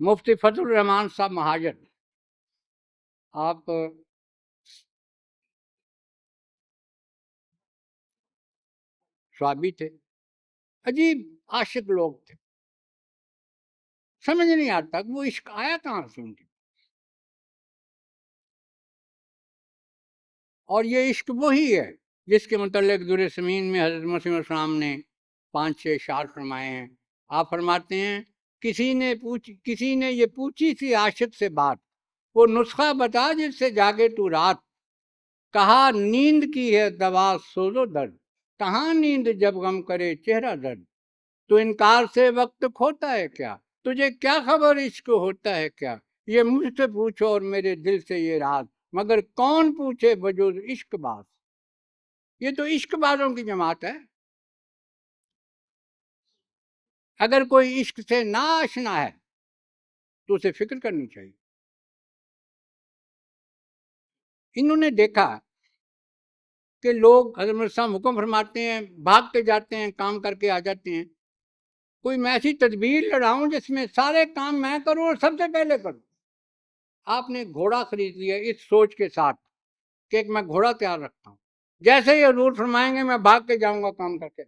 مفتی فضل الرحمان صاحب مہاجر، آپ صحابی تھے، عجیب عاشق لوگ تھے، سمجھ نہیں آتا کہ وہ عشق آیا کہاں سے ان کے، اور یہ عشق وہی ہے جس کے متعلق در سمین میں حضرت مسیح السلام نے 5-6 اشعار فرمائے ہیں۔ آپ فرماتے ہیں کسی نے یہ پوچھی تھی عاشق سے بات، وہ نسخہ بتا جس سے جاگے تو رات، کہا نیند کی ہے دوا سوز و درد، کہاں نیند جب غم کرے چہرہ درد، تو انکار سے وقت کھوتا ہے کیا، تجھے کیا خبر عشق ہوتا ہے کیا، یہ مجھ سے پوچھو اور میرے دل سے یہ راز، مگر کون پوچھے بجوز عشق باز، یہ تو عشق بازوں کی جماعت ہے۔ اگر کوئی عشق سے نا آشنا ہے تو اسے فکر کرنی چاہیے۔ انہوں نے دیکھا کہ لوگ حضرت مرزا صاحب حکم فرماتے ہیں، بھاگتے جاتے ہیں، کام کر کے آ جاتے ہیں، کوئی میں ایسی تدبیر لڑاؤں جس میں سارے کام میں کروں اور سب سے پہلے کروں۔ آپ نے گھوڑا خرید لیا اس سوچ کے ساتھ کہ ایک میں گھوڑا تیار رکھتا ہوں، جیسے ہی حضور فرمائیں گے میں بھاگ کے جاؤں گا کام کر کے۔